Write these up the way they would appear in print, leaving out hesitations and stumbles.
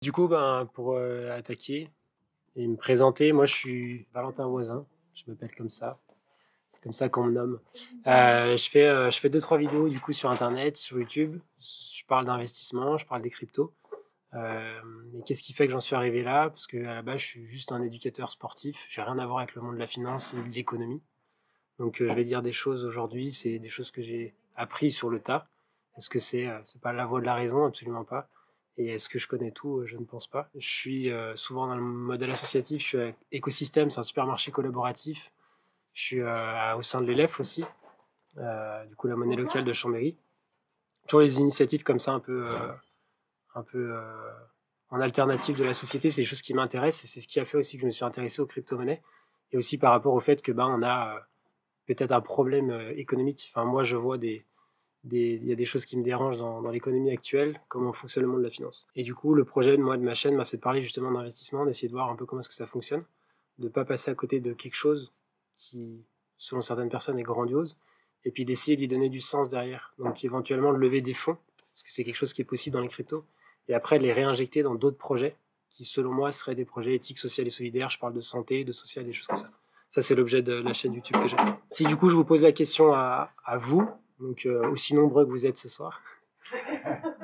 Du coup, ben, pour attaquer et me présenter, moi je suis Valentin Voisin, je m'appelle comme ça, c'est comme ça qu'on me nomme. Je fais 2-3 vidéos du coup sur internet, sur YouTube, je parle d'investissement, je parle des cryptos. Et qu'est-ce qui fait que j'en suis arrivé là? Parce qu'à la base je suis juste un éducateur sportif, j'ai rien à voir avec le monde de la finance et de l'économie. Donc je vais dire des choses aujourd'hui, c'est des choses que j'ai appris sur le tas. Est-ce que c'est pas la voie de la raison? Absolument pas. Et est-ce que je connais tout? Je ne pense pas. Je suis souvent dans le modèle associatif, je suis à Écosystème, c'est un supermarché collaboratif. Je suis au sein de l'ELEF aussi, du coup la monnaie locale de Chambéry. Toujours les initiatives comme ça un peu en alternative de la société, c'est des choses qui m'intéressent et c'est ce qui a fait aussi que je me suis intéressé aux crypto-monnaies. Et aussi par rapport au fait que on a peut-être un problème économique. Enfin, moi, je vois il y a des choses qui me dérangent dans l'économie actuelle, comment fonctionne le monde de la finance. Et du coup, le projet de ma chaîne, c'est de parler justement d'investissement, d'essayer de voir un peu comment est-ce que ça fonctionne, de ne pas passer à côté de quelque chose qui, selon certaines personnes, est grandiose, et puis d'essayer d'y donner du sens derrière. Donc éventuellement de lever des fonds, parce que c'est quelque chose qui est possible dans les cryptos, et après de les réinjecter dans d'autres projets qui, selon moi, seraient des projets éthiques, sociaux et solidaires. Je parle de santé, de social, des choses comme ça. Ça, c'est l'objet de la chaîne YouTube que j'ai. Si du coup, je vous pose la question à vous, donc aussi nombreux que vous êtes ce soir,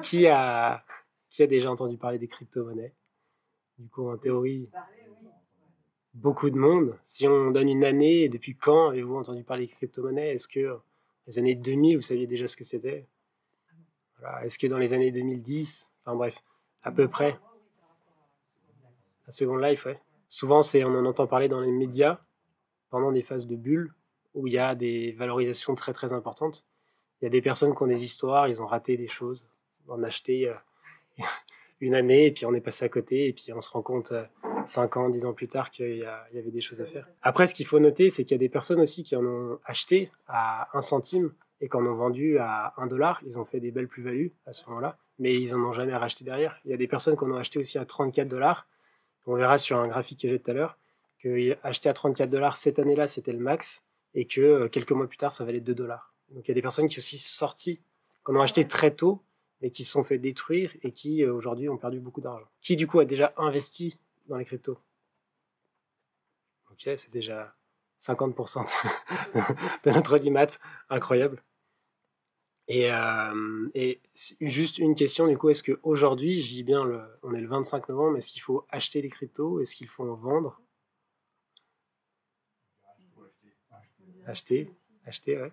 qui a, qui a déjà entendu parler des crypto-monnaies? Du coup, en théorie, beaucoup de monde. Si on donne une année, depuis quand avez-vous entendu parler des crypto-monnaies? Est-ce que les années 2000, vous saviez déjà ce que c'était? Voilà. Est-ce que dans les années 2010, enfin bref, à peu près, la Second Life, ouais. Souvent, on en entend parler dans les médias pendant des phases de bulle où il y a des valorisations très très importantes. Il y a des personnes qui ont des histoires, ils ont raté des choses, on a acheté une année et puis on est passé à côté et puis on se rend compte 5 ans, 10 ans plus tard qu'il y avait des choses à faire. Après, ce qu'il faut noter, c'est qu'il y a des personnes aussi qui en ont acheté à 1 centime et qui en ont vendu à 1 dollar. Ils ont fait des belles plus-values à ce moment-là, mais ils n'en ont jamais racheté derrière. Il y a des personnes qui en ont acheté aussi à 34 dollars. On verra sur un graphique que j'ai tout à l'heure que acheter à 34 dollars cette année-là, c'était le max et que quelques mois plus tard, ça valait 2 dollars. Donc il y a des personnes qui sont aussi sorties, qui en ont acheté très tôt, mais qui se sont fait détruire et qui aujourd'hui ont perdu beaucoup d'argent. Qui du coup a déjà investi dans les cryptos? Ok, c'est déjà 50% de notre audimat, incroyable. Et juste une question du coup, est-ce qu'aujourd'hui, je dis bien, on est le 25 novembre, est-ce qu'il faut acheter les cryptos? Est-ce qu'il faut en vendre? Acheter, ouais.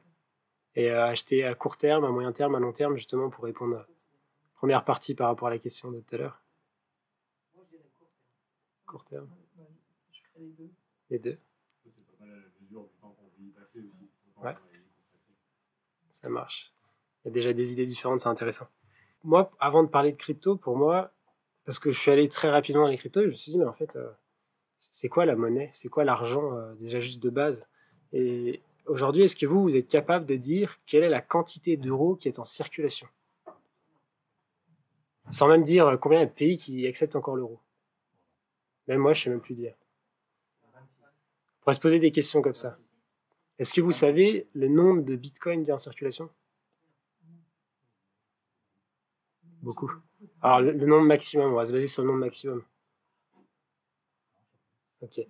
Et acheter à court terme, à moyen terme, à long terme, justement pour répondre à la première partie par rapport à la question de tout à l'heure. Court terme. Les deux. Ouais. Ça marche. Il y a déjà des idées différentes, c'est intéressant. Moi, avant de parler de crypto, pour moi, parce que je suis allé très rapidement dans les cryptos, je me suis dit, mais en fait, c'est quoi la monnaie? C'est quoi l'argent, déjà juste de base? Et aujourd'hui, est-ce que vous êtes capable de dire quelle est la quantité d'euros qui est en circulation? Sans même dire combien il y a de pays qui acceptent encore l'euro. Même moi, je ne sais même plus dire. On pourrait se poser des questions comme ça. Est-ce que vous savez le nombre de bitcoins qui est en circulation? Beaucoup. Alors, le nombre maximum, on va se baser sur le nombre maximum. Ok.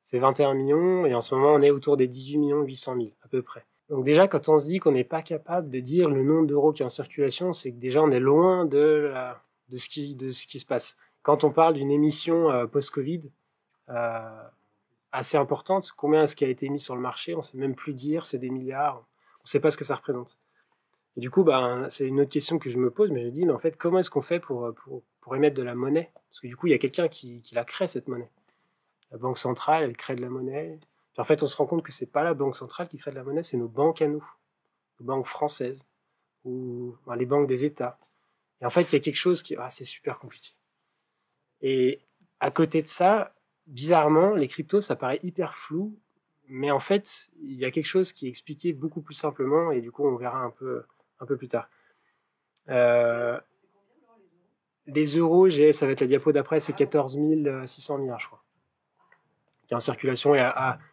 C'est 21 millions, et en ce moment, on est autour des 18 800 000, à peu près. Donc déjà, quand on se dit qu'on n'est pas capable de dire le nombre d'euros qui est en circulation, c'est que déjà, on est loin de ce qui se passe. Quand on parle d'une émission post-Covid assez importante, combien est-ce qui a été mis sur le marché? On ne sait même plus dire, c'est des milliards. On ne sait pas ce que ça représente. Et du coup, c'est une autre question que je me pose, mais je me dis, mais en fait, comment est-ce qu'on fait pour émettre de la monnaie? Parce que du coup, il y a quelqu'un qui la crée, cette monnaie. La banque centrale, elle crée de la monnaie. Puis en fait, on se rend compte que c'est pas la banque centrale qui crée de la monnaie, c'est nos banques à nous, nos banques françaises, ou les banques des États. Et en fait, il y a quelque chose qui... c'est super compliqué. Et à côté de ça, bizarrement, les cryptos, ça paraît hyper flou, mais en fait, il y a quelque chose qui est expliqué beaucoup plus simplement, et du coup, on verra un peu plus tard. Les euros, ça va être la diapo d'après, c'est 14 600 milliards, je crois, qui est en circulation. Et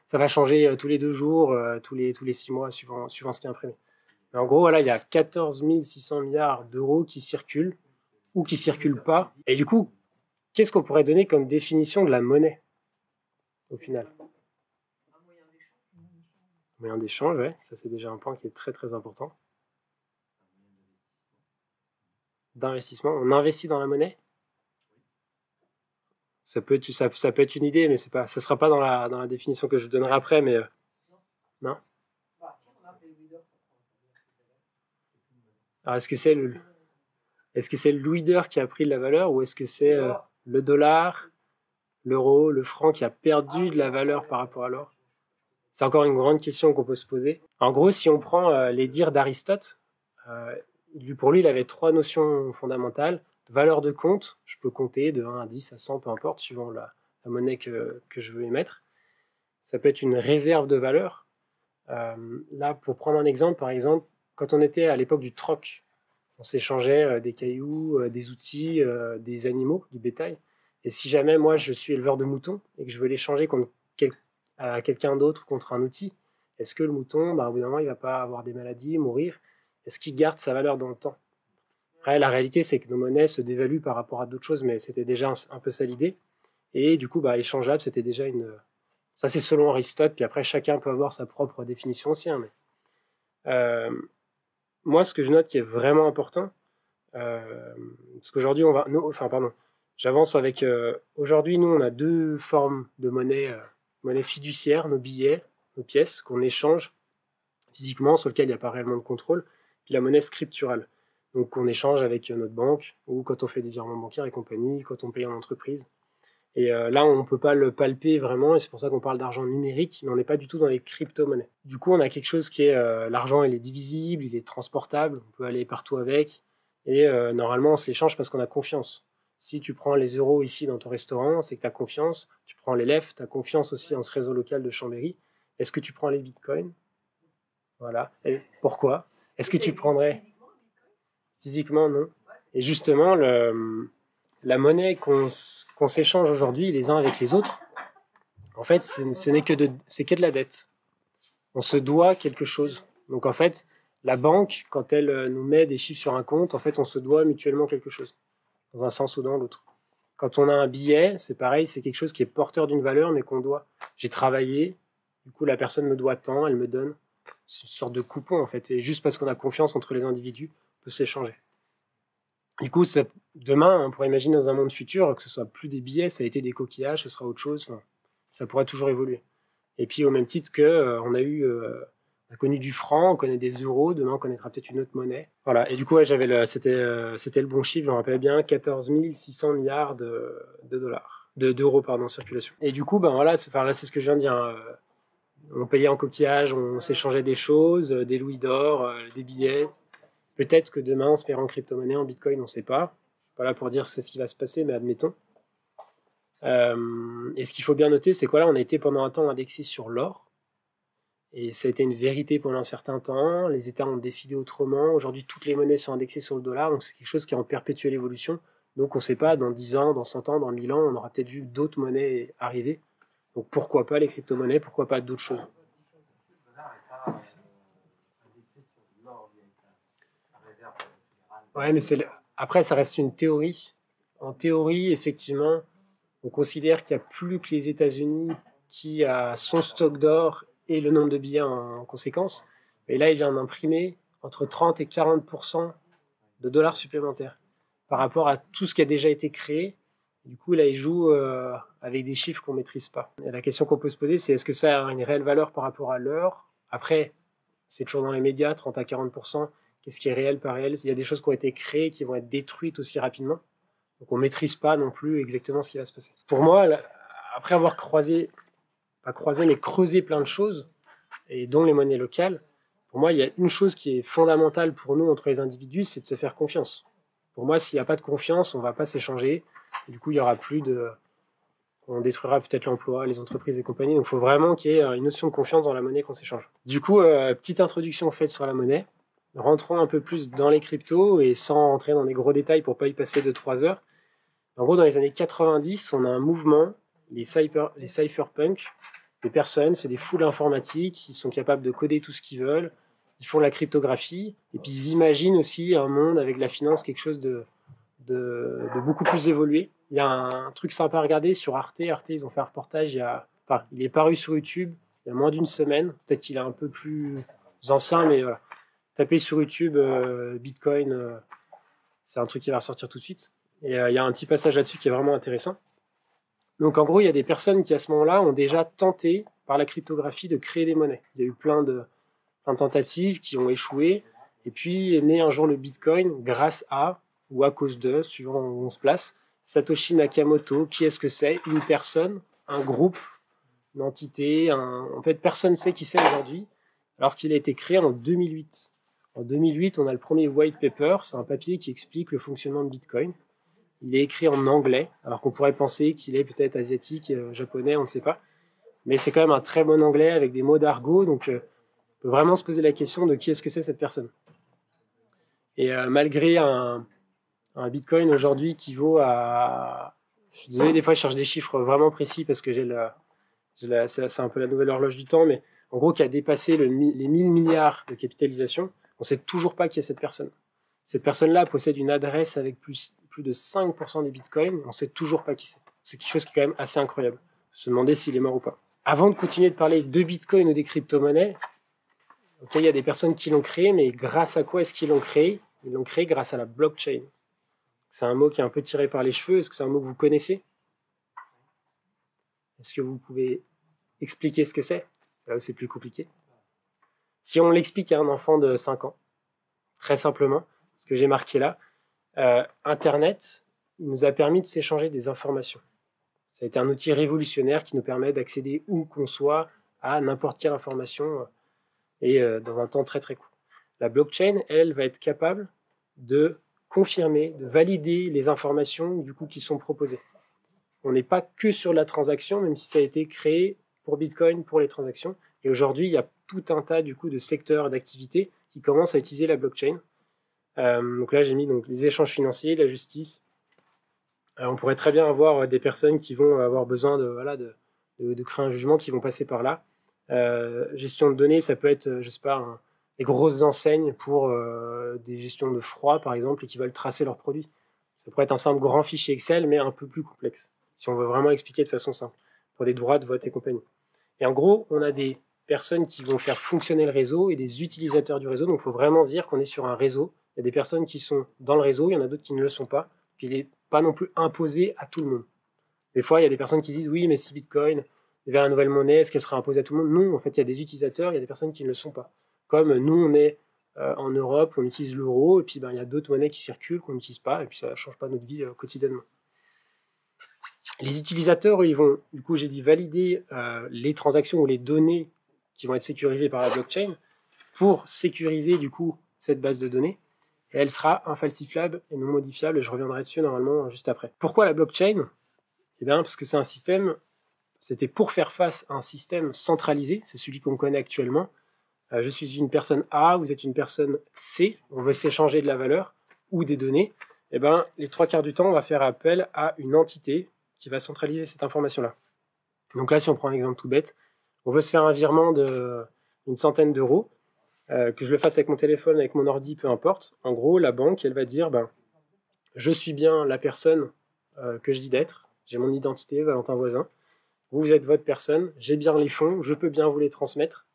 ça va changer tous les 2 jours, tous les 6 mois, suivant ce qui est imprimé. Mais en gros, voilà, il y a 14 600 milliards d'euros qui circulent ou qui ne circulent pas. Et du coup, qu'est-ce qu'on pourrait donner comme définition de la monnaie, au final? Moyen d'échange, ouais, ça c'est déjà un point qui est très très important. D'investissement, on investit dans la monnaie? Ça peut être une idée, mais ça ne sera pas dans la définition que je donnerai après, mais non. Alors est-ce que c'est le louis d'or qui a pris de la valeur, ou est-ce que c'est le dollar, l'euro, le franc qui a perdu de la valeur par rapport à l'or? C'est encore une grande question qu'on peut se poser. En gros, si on prend les dires d'Aristote, pour lui, il avait 3 notions fondamentales. Valeur de compte, je peux compter de 1 à 10 à 100, peu importe, suivant la monnaie que je veux émettre. Ça peut être une réserve de valeur. Là, pour prendre un exemple, par exemple, quand on était à l'époque du troc, on s'échangeait des cailloux, des outils, des animaux, du bétail. Et si jamais moi, je suis éleveur de moutons et que je veux l'échanger à quelqu'un d'autre contre un outil, est-ce que le mouton, au bout d'un moment, il ne va pas avoir des maladies, mourir? Est-ce qu'il garde sa valeur dans le temps? Après, la réalité, c'est que nos monnaies se dévaluent par rapport à d'autres choses, mais c'était déjà un peu ça l'idée. Et du coup, échangeable, c'était déjà une... Ça, c'est selon Aristote, puis après, chacun peut avoir sa propre définition aussi. Hein, mais... moi, ce que je note qui est vraiment important, parce qu'aujourd'hui, j'avance avec... aujourd'hui, nous, on a 2 formes de monnaie. Monnaie fiduciaire, nos billets, nos pièces, qu'on échange physiquement, sur lesquelles il n'y a pas réellement de contrôle, puis la monnaie scripturale. Donc on échange avec notre banque, ou quand on fait des virements bancaires et compagnie, quand on paye en entreprise. Et là, on ne peut pas le palper vraiment, et c'est pour ça qu'on parle d'argent numérique, mais on n'est pas du tout dans les crypto-monnaies. Du coup, on a quelque chose qui est... l'argent, il est divisible, il est transportable, on peut aller partout avec, et normalement, on se l'échange parce qu'on a confiance. Si tu prends les euros ici dans ton restaurant, c'est que tu as confiance. Tu prends les LEF, tu as confiance aussi en ce réseau local de Chambéry. Est-ce que tu prends les bitcoins? Voilà. Et pourquoi? Est-ce que tu prendrais... Physiquement, non. Et justement, la monnaie qu'on s'échange aujourd'hui les uns avec les autres, en fait, c'est que de la dette. On se doit quelque chose. Donc en fait, la banque, quand elle nous met des chiffres sur un compte, en fait, on se doit mutuellement quelque chose, dans un sens ou dans l'autre. Quand on a un billet, c'est pareil, c'est quelque chose qui est porteur d'une valeur, mais qu'on doit. J'ai travaillé, du coup, la personne me doit tant, elle me donne. C'est une sorte de coupon, en fait. Et juste parce qu'on a confiance entre les individus, on peut s'échanger. Du coup, demain, on pourrait imaginer dans un monde futur que ce soit plus des billets, ça a été des coquillages, ce sera autre chose. Enfin, ça pourrait toujours évoluer. Et puis, au même titre que on a connu du franc, on connaît des euros, demain on connaîtra peut-être une autre monnaie. Voilà, et du coup, ouais, c'était le bon chiffre, je me rappelle bien, 14 600 milliards de dollars, d'euros, pardon, en circulation. Et du coup, là, c'est ce que je viens de dire. Hein, on payait en coquillage, on s'échangeait des choses, des louis d'or, des billets. Peut-être que demain, on se paiera en crypto-monnaie, en bitcoin, on ne sait pas. Je suis pas là pour dire c'est ce qui va se passer, mais admettons. Et ce qu'il faut bien noter, c'est que on a été pendant un temps indexé sur l'or. Et ça a été une vérité pendant un certain temps. Les États ont décidé autrement. Aujourd'hui, toutes les monnaies sont indexées sur le dollar. Donc, c'est quelque chose qui est en perpétuelle évolution. Donc, on ne sait pas, dans 10 ans, dans 100 ans, dans 1000 ans, on aura peut-être vu d'autres monnaies arriver. Donc, pourquoi pas les crypto-monnaies? Pourquoi pas d'autres choses? Ouais, mais après, ça reste une théorie. En théorie, effectivement, on considère qu'il n'y a plus que les États-Unis qui a son stock d'or et le nombre de billets en conséquence. Et là, il vient d'imprimer entre 30 et 40% de dollars supplémentaires par rapport à tout ce qui a déjà été créé. Du coup, là, il joue avec des chiffres qu'on ne maîtrise pas. Et la question qu'on peut se poser, c'est est-ce que ça a une réelle valeur par rapport à l'heure? Après, c'est toujours dans les médias, 30 à 40%. Qu'est-ce qui est réel, pas réel? Il y a des choses qui ont été créées qui vont être détruites aussi rapidement. Donc on ne maîtrise pas non plus exactement ce qui va se passer. Pour moi, après avoir creusé plein de choses, et dont les monnaies locales, pour moi, il y a une chose qui est fondamentale pour nous, entre les individus, c'est de se faire confiance. Pour moi, s'il n'y a pas de confiance, on ne va pas s'échanger. Du coup, il n'y aura plus de... On détruira peut-être l'emploi, les entreprises et compagnie. Donc il faut vraiment qu'il y ait une notion de confiance dans la monnaie qu'on s'échange. Du coup, petite introduction faite sur la monnaie. Rentrons un peu plus dans les cryptos et sans rentrer dans des gros détails pour ne pas y passer 2-3 heures. En gros, dans les années 90, on a un mouvement, les cypherpunks, des personnes, c'est des foules informatiques, ils sont capables de coder tout ce qu'ils veulent, ils font la cryptographie, et puis ils imaginent aussi un monde avec la finance, quelque chose de de beaucoup plus évoluer. Il y a un truc sympa à regarder sur Arte. Arte, ils ont fait un reportage, enfin, il est paru sur YouTube il y a moins d'une semaine. Peut-être qu'il est un peu plus ancien, mais voilà. Tapez sur YouTube Bitcoin, c'est un truc qui va ressortir tout de suite. Et il y a un petit passage là-dessus qui est vraiment intéressant. Donc en gros, il y a des personnes qui à ce moment-là ont déjà tenté par la cryptographie de créer des monnaies. Il y a eu plein de tentatives qui ont échoué. Et puis est né un jour le Bitcoin grâce à, ou à cause de, suivant où on se place, Satoshi Nakamoto. Qui est-ce que c'est? Une personne, un groupe, une entité. En fait, personne ne sait qui c'est aujourd'hui, alors qu'il a été créé en 2008. En 2008, on a le premier white paper. C'est un papier qui explique le fonctionnement de Bitcoin. Il est écrit en anglais, alors qu'on pourrait penser qu'il est peut-être asiatique, japonais, on ne sait pas. Mais c'est quand même un très bon anglais avec des mots d'argot, donc on peut vraiment se poser la question de qui est-ce que c'est cette personne. Et malgré un Bitcoin aujourd'hui qui vaut à... Je suis désolé, des fois je cherche des chiffres vraiment précis parce que c'est un peu la nouvelle horloge du temps, mais en gros qui a dépassé les 1000 milliards de capitalisation, on ne sait toujours pas qui est cette personne. Cette personne-là possède une adresse avec plus de 5% des bitcoins, on ne sait toujours pas qui c'est. C'est quelque chose qui est quand même assez incroyable. On se demander s'il est mort ou pas. Avant de continuer de parler de bitcoin ou des crypto-monnaies, il y a des personnes qui l'ont créé, mais grâce à quoi est-ce qu'ils l'ont créé? Ils l'ont créé grâce à la blockchain. C'est un mot qui est un peu tiré par les cheveux. Est-ce que c'est un mot que vous connaissez? Est-ce que vous pouvez expliquer ce que c'est? C'est là où c'est plus compliqué. Si on l'explique à un enfant de 5 ans, très simplement, ce que j'ai marqué là, Internet, il nous a permis de s'échanger des informations. Ça a été un outil révolutionnaire qui nous permet d'accéder où qu'on soit à n'importe quelle information et dans un temps très très court. La blockchain, elle, va être capable de confirmer, de valider les informations du coup qui sont proposées. On n'est pas que sur la transaction, même si ça a été créé pour Bitcoin, pour les transactions. Et aujourd'hui, il y a tout un tas du coup de secteurs d'activité qui commencent à utiliser la blockchain. Donc là, j'ai mis donc, les échanges financiers, la justice. On pourrait très bien avoir des personnes qui vont avoir besoin de créer un jugement, qui vont passer par là. Gestion de données, ça peut être, je sais pas, des grosses enseignes pour des gestions de froid, par exemple, et qui veulent tracer leurs produits. Ça pourrait être un simple grand fichier Excel, mais un peu plus complexe, si on veut vraiment expliquer de façon simple, pour des droits de vote et compagnie. Et en gros, on a des personnes qui vont faire fonctionner le réseau et des utilisateurs du réseau. Donc, il faut vraiment se dire qu'on est sur un réseau. Il y a des personnes qui sont dans le réseau, il y en a d'autres qui ne le sont pas. Puis, il n'est pas non plus imposé à tout le monde. Des fois, il y a des personnes qui disent « Oui, mais si Bitcoin devient la nouvelle monnaie, est-ce qu'elle sera imposée à tout le monde ?» Non, en fait, il y a des utilisateurs, il y a des personnes qui ne le sont pas. Comme nous, on est en Europe, on utilise l'euro, et puis il y a d'autres monnaies qui circulent, qu'on n'utilise pas, et puis ça ne change pas notre vie quotidiennement. Les utilisateurs, ils vont, du coup, j'ai dit, valider les transactions ou les données qui vont être sécurisées par la blockchain pour sécuriser, du coup, cette base de données. Et elle sera infalsifiable et non modifiable, et je reviendrai dessus normalement juste après. Pourquoi la blockchain? Eh bien, parce que c'est un système, c'était pour faire face à un système centralisé, c'est celui qu'on connaît actuellement. Je suis une personne A, vous êtes une personne C, on veut s'échanger de la valeur ou des données. Eh bien, les 3/4 du temps, on va faire appel à une entité qui va centraliser cette information-là. Donc là, si on prend un exemple tout bête, on veut se faire un virement d'une centaine d'euros, que je le fasse avec mon téléphone, avec mon ordi, peu importe. En gros, la banque, elle va dire, je suis bien la personne que je dis d'être, j'ai mon identité, Valentin Voisin, vous êtes votre personne, j'ai bien les fonds, je peux bien vous les transmettre,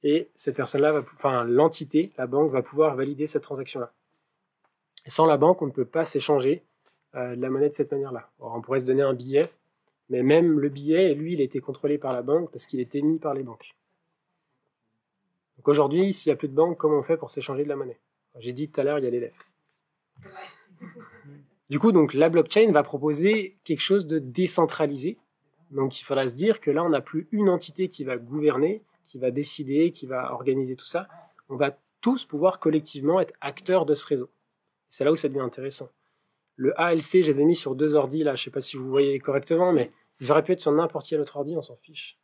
et cette personne-là, l'entité, la banque, va pouvoir valider cette transaction-là. Et sans la banque, on ne peut pas s'échanger de la monnaie de cette manière-là. On pourrait se donner un billet, mais même le billet, lui, il a été contrôlé par la banque parce qu'il est émis par les banques. Donc aujourd'hui, s'il n'y a plus de banque, comment on fait pour s'échanger de la monnaie? J'ai dit tout à l'heure, il y a l'élève. Du coup, donc, la blockchain va proposer quelque chose de décentralisé. Donc il faudra se dire que là, on n'a plus une entité qui va gouverner, qui va décider, qui va organiser tout ça. On va tous pouvoir collectivement être acteurs de ce réseau. C'est là où ça devient intéressant. Le ALC, je les ai mis sur 2 ordis, là, je ne sais pas si vous voyez correctement, mais ils auraient pu être sur n'importe quel autre ordi, on s'en fiche.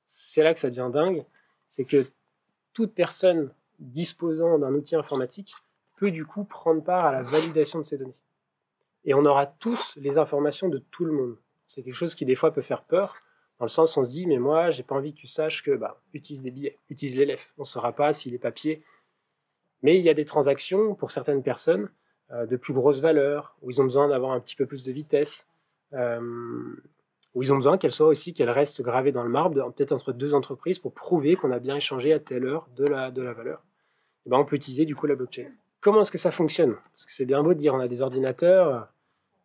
C'est là que ça devient dingue, c'est que toute personne disposant d'un outil informatique peut du coup prendre part à la validation de ces données. Et on aura tous les informations de tout le monde. C'est quelque chose qui des fois peut faire peur, dans le sens où on se dit, mais moi, j'ai pas envie que tu saches que, utilise des billets, utilise l'élève. On ne saura pas s'il est papier. Mais il y a des transactions pour certaines personnes. de plus grosses valeurs, où ils ont besoin d'avoir un petit peu plus de vitesse, où ils ont besoin qu'elles restent gravées dans le marbre, peut-être entre deux entreprises, pour prouver qu'on a bien échangé à telle heure de la valeur. Et ben, on peut utiliser du coup la blockchain. Comment est-ce que ça fonctionne? Parce que c'est bien beau de dire on a des ordinateurs,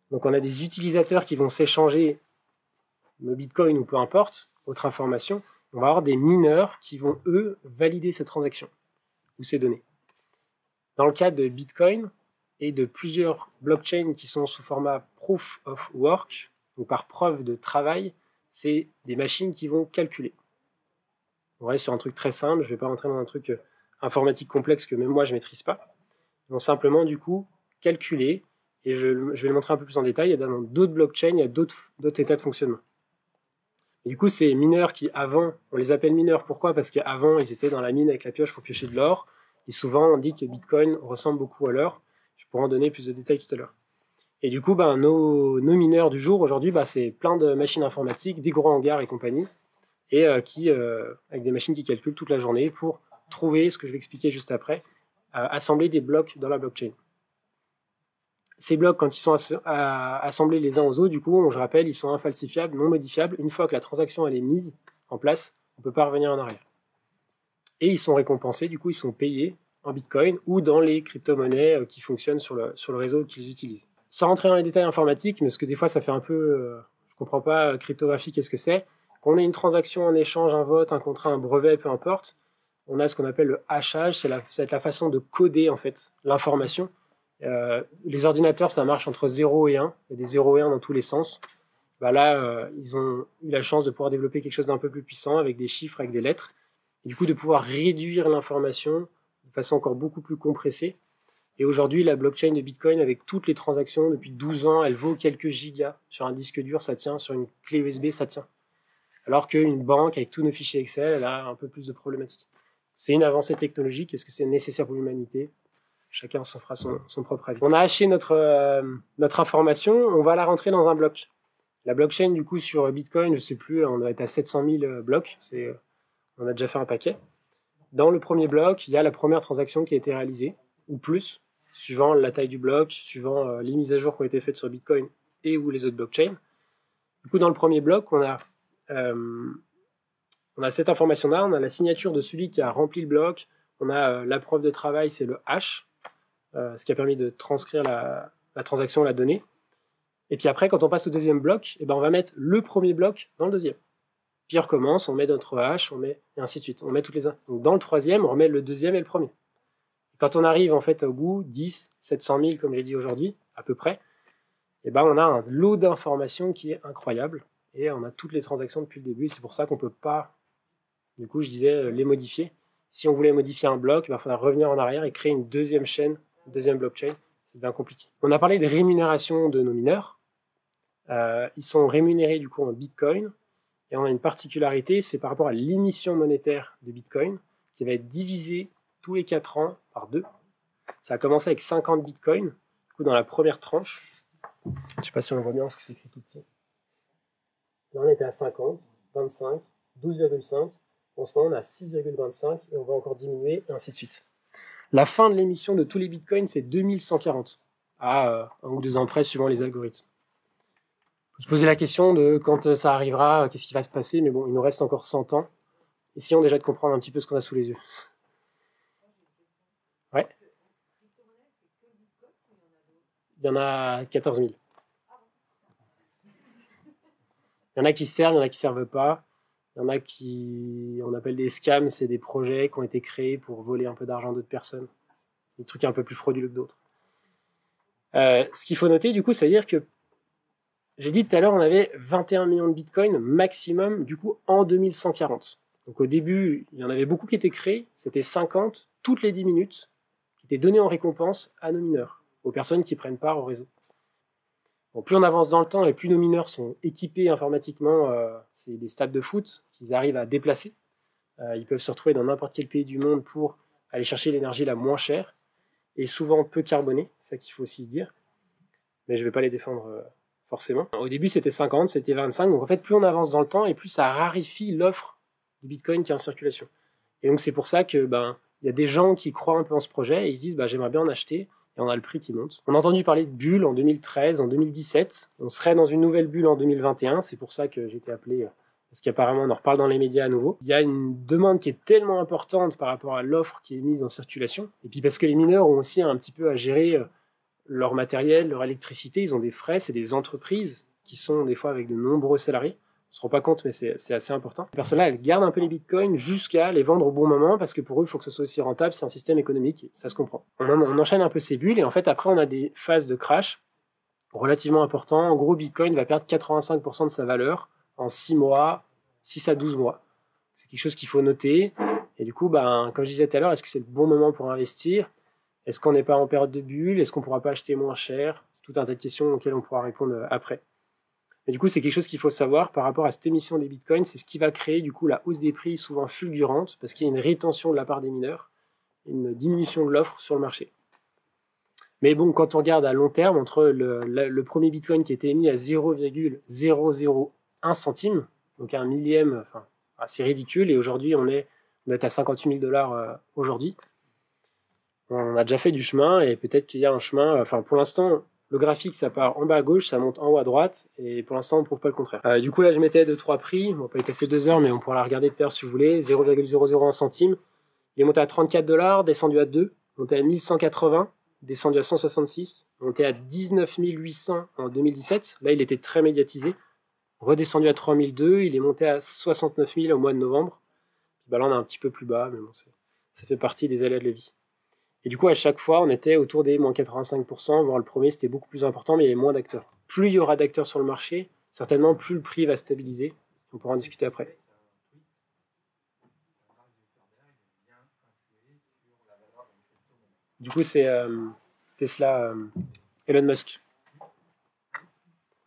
donc on a des utilisateurs qui vont s'échanger nos bitcoins ou peu importe, autre information. On va avoir des mineurs qui vont, eux, valider ces transactions ou ces données. Dans le cas de Bitcoin et de plusieurs blockchains qui sont sous format Proof of Work, donc par preuve de travail, c'est des machines qui vont calculer. On reste sur un truc très simple, je ne vais pas rentrer dans un truc informatique complexe que même moi je ne maîtrise pas. Ils vont simplement du coup calculer, et je vais le montrer un peu plus en détail, il y a dans d'autres blockchains, il y a d'autres états de fonctionnement. Et du coup, ces mineurs qui avant, on les appelle mineurs, pourquoi? Parce qu'avant ils étaient dans la mine avec la pioche pour piocher de l'or, et souvent on dit que Bitcoin ressemble beaucoup à l'or. Je pourrais en donner plus de détails tout à l'heure. Et du coup, nos mineurs du jour, aujourd'hui, c'est plein de machines informatiques, des gros hangars et compagnie, et avec des machines qui calculent toute la journée pour trouver, ce que je vais expliquer juste après, assembler des blocs dans la blockchain. Ces blocs, quand ils sont assemblés les uns aux autres, du coup, je rappelle, ils sont infalsifiables, non modifiables. Une fois que la transaction elle est mise en place, on ne peut pas revenir en arrière. Et ils sont récompensés, du coup, ils sont payés en Bitcoin ou dans les crypto-monnaies qui fonctionnent sur le réseau qu'ils utilisent. Sans rentrer dans les détails informatiques, mais parce que des fois ça fait un peu, je comprends pas, cryptographie, qu'est-ce que c'est? Qu'on ait une transaction, un échange, un vote, un contrat, un brevet, peu importe, on a ce qu'on appelle le hachage, ça va être la façon de coder en fait l'information. Les ordinateurs, ça marche entre 0 et 1, il y a des 0 et 1 dans tous les sens. Là, ils ont eu la chance de pouvoir développer quelque chose d'un peu plus puissant, avec des chiffres, avec des lettres, et du coup de pouvoir réduire l'information de façon encore beaucoup plus compressée. Et aujourd'hui, la blockchain de Bitcoin, avec toutes les transactions, depuis 12 ans, elle vaut quelques gigas. Sur un disque dur, ça tient. Sur une clé USB, ça tient. Alors qu'une banque, avec tous nos fichiers Excel, elle a un peu plus de problématiques. C'est une avancée technologique. Est-ce que c'est nécessaire pour l'humanité? Chacun s'en fera son propre avis. On a haché notre information, on va la rentrer dans un bloc. La blockchain, du coup, sur Bitcoin, je ne sais plus, on doit être à 700 000 blocs. On a déjà fait un paquet. Dans le premier bloc, il y a la première transaction qui a été réalisée, ou plus, suivant la taille du bloc, suivant les mises à jour qui ont été faites sur Bitcoin et ou les autres blockchains. Du coup, dans le premier bloc, on a cette information-là, on a la signature de celui qui a rempli le bloc, on a la preuve de travail, c'est le hash, ce qui a permis de transcrire la transaction, la donnée. Et puis après, quand on passe au deuxième bloc, on va mettre le premier bloc dans le deuxième. Puis on recommence, on met notre hash, et ainsi de suite. On met toutes les uns. Donc dans le troisième, on remet le deuxième et le premier. Quand on arrive en fait au bout, 10, 700 000 comme j'ai dit aujourd'hui, à peu près, on a un lot d'informations qui est incroyable et on a toutes les transactions depuis le début. C'est pour ça qu'on ne peut pas, du coup je disais, les modifier. Si on voulait modifier un bloc, il faudra revenir en arrière et créer une deuxième chaîne, une deuxième blockchain. C'est bien compliqué. On a parlé des rémunérations de nos mineurs. Ils sont rémunérés du coup en Bitcoin et on a une particularité, c'est par rapport à l'émission monétaire de Bitcoin qui va être divisée tous les 4 ans par 2. Ça a commencé avec 50 bitcoins, du coup dans la première tranche. Je ne sais pas si on le voit bien parce que c'est écrit tout petit. Là on était à 50, 25, 12,5. En ce moment on est à 6,25 et on va encore diminuer, et ainsi de suite. La fin de l'émission de tous les bitcoins, c'est 2140, à 1 ou 2 ans près suivant les algorithmes. Il faut se poser la question de quand ça arrivera, qu'est-ce qui va se passer, mais bon, il nous reste encore 100 ans. Essayons déjà de comprendre un petit peu ce qu'on a sous les yeux. Ouais. Il y en a 14 000. Il y en a qui servent, il y en a qui ne servent pas. Il y en a qui, on appelle des scams, c'est des projets qui ont été créés pour voler un peu d'argent d'autres personnes. Des trucs un peu plus frauduleux que d'autres. Ce qu'il faut noter, du coup, c'est-à-dire que j'ai dit tout à l'heure, on avait 21 millions de bitcoins maximum, du coup, en 2140. Donc au début, il y en avait beaucoup qui étaient créés, c'était 50 toutes les 10 minutes, qui étaient donnés en récompense à nos mineurs, aux personnes qui prennent part au réseau. Bon, plus on avance dans le temps et plus nos mineurs sont équipés informatiquement, c'est des stades de foot qu'ils arrivent à déplacer. Ils peuvent se retrouver dans n'importe quel pays du monde pour aller chercher l'énergie la moins chère et souvent peu carbonée, c'est ça qu'il faut aussi se dire. Mais je ne vais pas les défendre forcément. Au début, c'était 50, c'était 25. Donc en fait, plus on avance dans le temps et plus ça raréfie l'offre de Bitcoin qui est en circulation. Et donc c'est pour ça que il y a des gens qui croient un peu en ce projet et ils se disent j'aimerais bien en acheter. et on a le prix qui monte. On a entendu parler de bulles en 2013, en 2017. On serait dans une nouvelle bulle en 2021. C'est pour ça que j'ai été appelé, parce qu'apparemment on en reparle dans les médias à nouveau. Il y a une demande qui est tellement importante par rapport à l'offre qui est mise en circulation. Et puis parce que les mineurs ont aussi un petit peu à gérer leur matériel, leur électricité. Ils ont des frais, c'est des entreprises qui sont des fois avec de nombreux salariés. On ne se rend pas compte, mais c'est assez important. Ces personnes-là, elles gardent un peu les bitcoins jusqu'à les vendre au bon moment, parce que pour eux, il faut que ce soit aussi rentable, c'est un système économique, ça se comprend. On enchaîne un peu ces bulles, et en fait, après, on a des phases de crash relativement importantes. En gros, Bitcoin va perdre 85% de sa valeur en 6 mois, 6 à 12 mois. C'est quelque chose qu'il faut noter. Et du coup, comme je disais tout à l'heure, est-ce que c'est le bon moment pour investir? Est-ce qu'on n'est pas en période de bulle? Est-ce qu'on ne pourra pas acheter moins cher? C'est tout un tas de questions auxquelles on pourra répondre après. Et du coup, c'est quelque chose qu'il faut savoir par rapport à cette émission des bitcoins. C'est ce qui va créer du coup la hausse des prix souvent fulgurante, parce qu'il y a une rétention de la part des mineurs, une diminution de l'offre sur le marché. Mais bon, quand on regarde à long terme, entre le premier bitcoin qui a été émis à 0,001 centime, donc un millième, enfin, assez ridicule, et aujourd'hui on est à 58 000 $ aujourd'hui. On a déjà fait du chemin, et peut-être qu'il y a un chemin, enfin pour l'instant, le graphique, ça part en bas à gauche, ça monte en haut à droite, et pour l'instant, on ne prouve pas le contraire. Du coup, là, je mettais 2-3 prix. On va pas y passer 2 heures, mais on pourra la regarder tout à l'heure si vous voulez. 0,001 centime. Il est monté à 34 $, descendu à 2, monté à 1180, descendu à 166, monté à 19 800 en 2017. Là, il était très médiatisé. Redescendu à 3002, il est monté à 69 000 au mois de novembre. Là, on est un petit peu plus bas, mais bon, ça fait partie des aléas de la vie. Et du coup, à chaque fois, on était autour des moins 85%, voire le premier, c'était beaucoup plus important, mais il y avait moins d'acteurs. Plus il y aura d'acteurs sur le marché, certainement, plus le prix va stabiliser. On pourra en discuter après. Du coup, c'est Tesla, Elon Musk.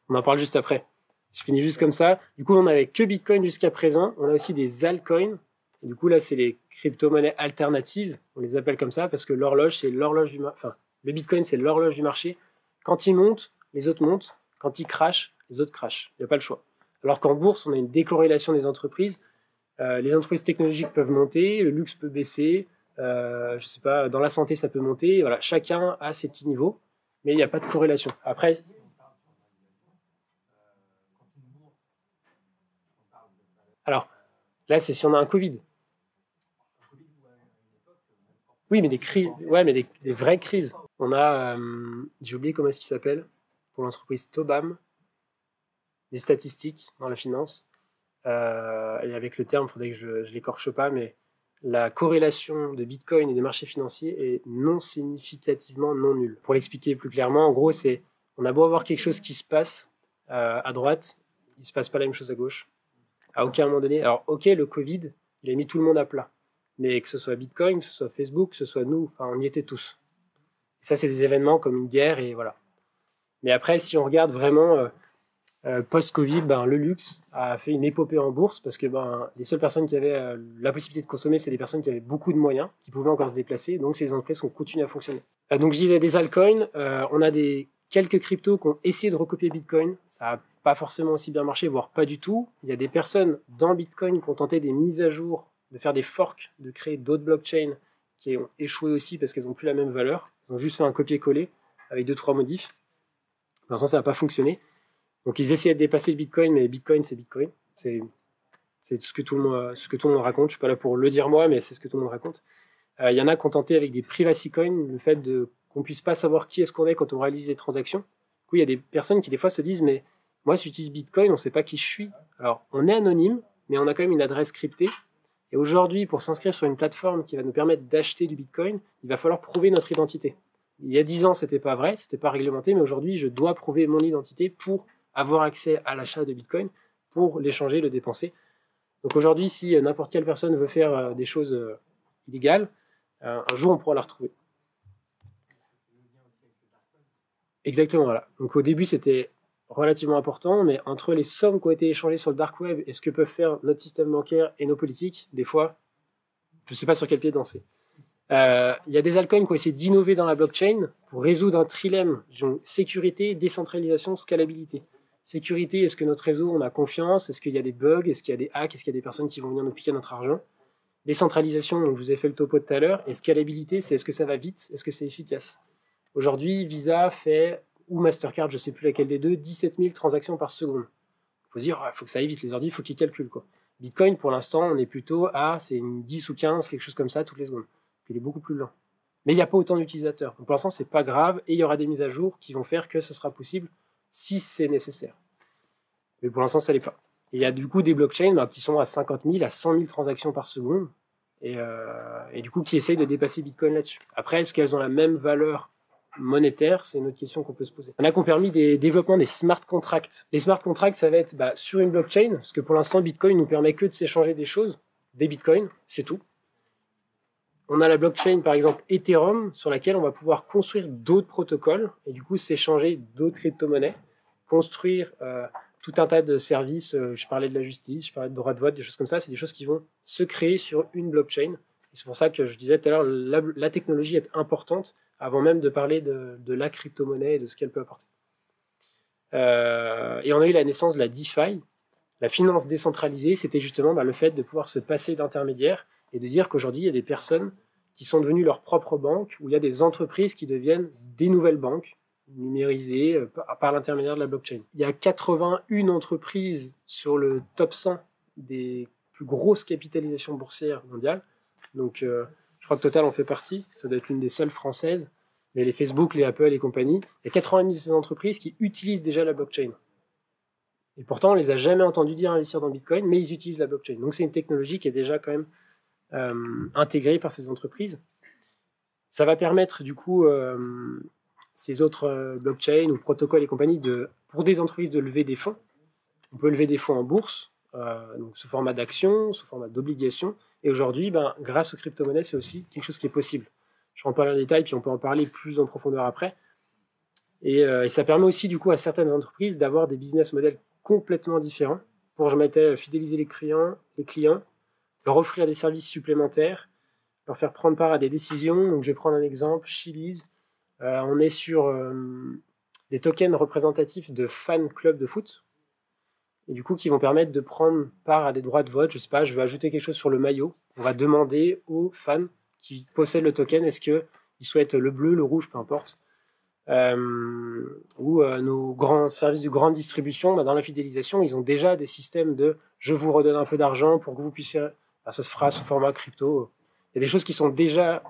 On en parle juste après. Je finis juste comme ça. Du coup, on n'avait que Bitcoin jusqu'à présent. On a aussi des altcoins. Et du coup, là, c'est les crypto-monnaies alternatives. On les appelle comme ça parce que l'horloge, c'est l'horloge du marché. Enfin, le Bitcoin, c'est l'horloge du marché. Quand il monte, les autres montent. Quand il crash, les autres crashent. Il n'y a pas le choix. Alors qu'en bourse, on a une décorrélation des entreprises. Les entreprises technologiques peuvent monter, le luxe peut baisser. Je sais pas, dans la santé, ça peut monter. Voilà, chacun a ses petits niveaux, mais il n'y a pas de corrélation. Après, alors là, c'est si on a un Covid. Oui, mais des crises, ouais, mais des vraies crises. On a, j'ai oublié comment est-ce qu'il s'appelle, pour l'entreprise Tobam, des statistiques dans la finance. Et avec le terme, il faudrait que je ne l'écorche pas, mais la corrélation de Bitcoin et des marchés financiers est non significativement non nulle. Pour l'expliquer plus clairement, en gros, c'est on a beau avoir quelque chose qui se passe à droite, il ne se passe pas la même chose à gauche. À aucun moment donné. Alors, ok, le Covid, il a mis tout le monde à plat. Mais que ce soit Bitcoin, que ce soit Facebook, que ce soit nous, enfin, on y était tous. Et ça, c'est des événements comme une guerre, et voilà. Mais après, si on regarde vraiment post-Covid, le luxe a fait une épopée en bourse parce que les seules personnes qui avaient la possibilité de consommer, c'est des personnes qui avaient beaucoup de moyens, qui pouvaient encore se déplacer. Donc, c'est des entreprises qui ont continué à fonctionner. Donc, je disais des altcoins. On a quelques cryptos qui ont essayé de recopier Bitcoin. Ça n'a pas forcément aussi bien marché, voire pas du tout. Il y a des personnes dans Bitcoin qui ont tenté des mises à jour, de faire des forks, de créer d'autres blockchains qui ont échoué aussi parce qu'elles n'ont plus la même valeur. Ils ont juste fait un copier-coller avec 2-3 modifs. Pour l'instant, ça n'a pas fonctionné. Donc, ils essayaient de dépasser le Bitcoin, mais Bitcoin, c'est Bitcoin. C'est ce que tout le monde raconte. Je ne suis pas là pour le dire moi, mais c'est ce que tout le monde raconte. Il y en a qui ont tenté avec des privacy coins, le fait qu'on ne puisse pas savoir qui est-ce qu'on est quand on réalise des transactions. Du coup, il y a des personnes qui, des fois, se disent, mais moi, si j'utilise Bitcoin, on ne sait pas qui je suis. Alors, on est anonyme, mais on a quand même une adresse cryptée. Et aujourd'hui, pour s'inscrire sur une plateforme qui va nous permettre d'acheter du Bitcoin, il va falloir prouver notre identité. Il y a 10 ans, ce n'était pas vrai, ce n'était pas réglementé, mais aujourd'hui, je dois prouver mon identité pour avoir accès à l'achat de Bitcoin, pour l'échanger, le dépenser. Donc aujourd'hui, si n'importe quelle personne veut faire des choses illégales, un jour, on pourra la retrouver. Exactement, voilà. Donc au début, c'était relativement important, mais entre les sommes qui ont été échangées sur le dark web et ce que peuvent faire notre système bancaire et nos politiques, des fois, je ne sais pas sur quel pied danser. Il y a des altcoins qui ont essayé d'innover dans la blockchain pour résoudre un trilemme, sécurité, décentralisation, scalabilité. Sécurité, est-ce que notre réseau, on a confiance? Est-ce qu'il y a des bugs? Est-ce qu'il y a des hacks? Est-ce qu'il y a des personnes qui vont venir nous piquer notre argent? Décentralisation, donc je vous ai fait le topo tout à l'heure. Et scalabilité, c'est est-ce que ça va vite? Est-ce que c'est efficace? Aujourd'hui, Visa fait, ou Mastercard, je ne sais plus laquelle des deux, 17 000 transactions par seconde. Il faut se dire, il faut que ça aille vite, les ordi, il faut qu'ils calculent, quoi. Bitcoin, pour l'instant, on est plutôt à c'est une 10 ou 15, quelque chose comme ça, toutes les secondes. Il est beaucoup plus lent. Mais il n'y a pas autant d'utilisateurs. Pour l'instant, ce n'est pas grave, et il y aura des mises à jour qui vont faire que ce sera possible si c'est nécessaire. Mais pour l'instant, ça ne l'est pas. Et il y a du coup des blockchains qui sont à 50 000, à 100 000 transactions par seconde, et du coup qui essayent de dépasser Bitcoin là-dessus. Après, est-ce qu'elles ont la même valeur monétaire? C'est une autre question qu'on peut se poser. Il y en a qui ont permis des développements des smart contracts. Les smart contracts, ça va être sur une blockchain, parce que pour l'instant, Bitcoin nous permet que de s'échanger des choses, des bitcoins, c'est tout. On a la blockchain, par exemple, Ethereum, sur laquelle on va pouvoir construire d'autres protocoles, et du coup s'échanger d'autres crypto-monnaies, construire tout un tas de services. Je parlais de la justice, je parlais de droit de vote, des choses comme ça. C'est des choses qui vont se créer sur une blockchain. Et c'est pour ça que je disais tout à l'heure, la technologie est importante avant même de parler de la crypto-monnaie et de ce qu'elle peut apporter. Et on a eu la naissance de la DeFi, la finance décentralisée. C'était justement le fait de pouvoir se passer d'intermédiaires et de dire qu'aujourd'hui, il y a des personnes qui sont devenues leur propre banque, ou il y a des entreprises qui deviennent des nouvelles banques, numérisées par l'intermédiaire de la blockchain. Il y a 81 entreprises sur le top 100 des plus grosses capitalisations boursières mondiales. Donc, je crois que Total en fait partie. Ça doit être l'une des seules françaises. Mais les Facebook, les Apple et compagnie, il y a 81 de ces entreprises qui utilisent déjà la blockchain. Et pourtant, on ne les a jamais entendus dire investir dans Bitcoin, mais ils utilisent la blockchain. Donc, c'est une technologie qui est déjà quand même intégrée par ces entreprises. Ça va permettre, du coup, ces autres blockchains ou protocoles et compagnie, pour des entreprises de lever des fonds. On peut lever des fonds en bourse, donc sous format d'actions, sous format d'obligations. Et aujourd'hui, grâce aux crypto-monnaies, c'est aussi quelque chose qui est possible. Je ne rentre pas dans les détails, puis on peut en parler plus en profondeur après. Et ça permet aussi, du coup, à certaines entreprises d'avoir des business models complètement différents pour, fidéliser les clients, leur offrir des services supplémentaires, leur faire prendre part à des décisions. Donc, je vais prendre un exemple, Chili's. On est sur des tokens représentatifs de fan club de foot, et du coup qui vont permettre de prendre part à des droits de vote. Je sais pas, je vais ajouter quelque chose sur le maillot. On va demander aux fans qui possèdent le token, est-ce qu'ils souhaitent le bleu, le rouge, peu importe. Ou nos grands services de grande distribution, dans la fidélisation, ils ont déjà des systèmes de « je vous redonne un peu d'argent pour que vous puissiez… » ça se fera sous format crypto. Il y a des choses qui sont déjà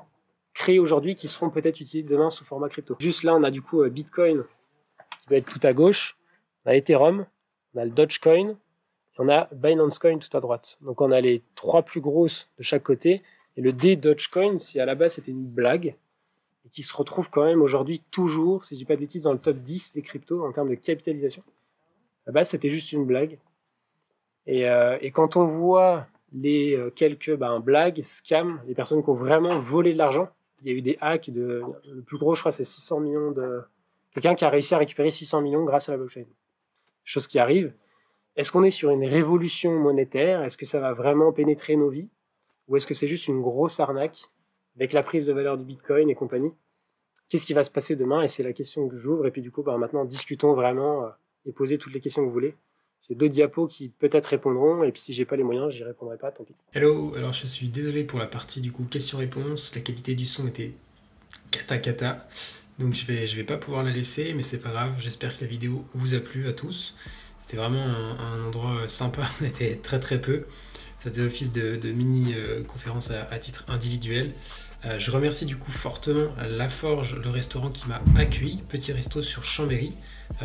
créées aujourd'hui qui seront peut-être utilisées demain sous format crypto. Juste là, on a du coup Bitcoin qui va être tout à gauche, on a Ethereum, on a le Dogecoin, et on a Binance Coin tout à droite. Donc on a les trois plus grosses de chaque côté, et le Dogecoin, si à la base c'était une blague, et qui se retrouve quand même aujourd'hui toujours, si je dis pas de bêtises, dans le top 10 des cryptos en termes de capitalisation. À la base, c'était juste une blague. Et quand on voit les quelques blagues, scams, les personnes qui ont vraiment volé de l'argent, il y a eu des hacks, le plus gros, je crois, c'est 600 millions de… Quelqu'un qui a réussi à récupérer 600 millions grâce à la blockchain. Chose qui arrive. Est-ce qu'on est sur une révolution monétaire? Est-ce que ça va vraiment pénétrer nos vies? Ou est-ce que c'est juste une grosse arnaque avec la prise de valeur du Bitcoin et compagnie? Qu'est-ce qui va se passer demain? Et c'est la question que j'ouvre. Et puis du coup, maintenant, discutons vraiment et posez toutes les questions que vous voulez. J'ai 2 diapos qui peut-être répondront, et puis si j'ai pas les moyens, j'y répondrai pas, tant pis. Hello, alors je suis désolé pour la partie du coup questions-réponses, la qualité du son était cata, donc je vais pas pouvoir la laisser, mais c'est pas grave, j'espère que la vidéo vous a plu à tous. C'était vraiment un endroit sympa, on était très peu, ça faisait office de mini conférence à titre individuel. Je remercie du coup fortement La Forge, le restaurant qui m'a accueilli, petit resto sur Chambéry.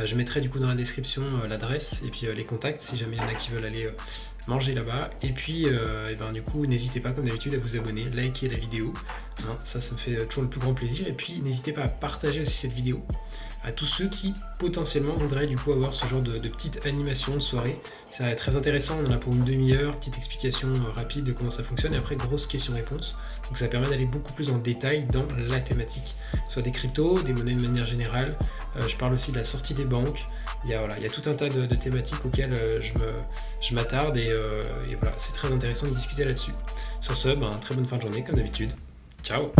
Je mettrai du coup dans la description l'adresse et puis les contacts si jamais il y en a qui veulent aller manger là-bas. Et puis du coup n'hésitez pas comme d'habitude à vous abonner, liker la vidéo, ça me fait toujours le plus grand plaisir. Et puis n'hésitez pas à partager aussi cette vidéo à tous ceux qui potentiellement voudraient du coup avoir ce genre de petite animation de soirée. Ça va être très intéressant, on en a pour une demi-heure, petite explication rapide de comment ça fonctionne et après grosse question-réponse. Donc ça permet d'aller beaucoup plus en détail dans la thématique, soit des cryptos, des monnaies de manière générale. Je parle aussi de la sortie des banques. Il y a tout un tas de thématiques auxquelles je m'attarde et voilà, c'est très intéressant de discuter là-dessus. Sur ce, très bonne fin de journée comme d'habitude. Ciao!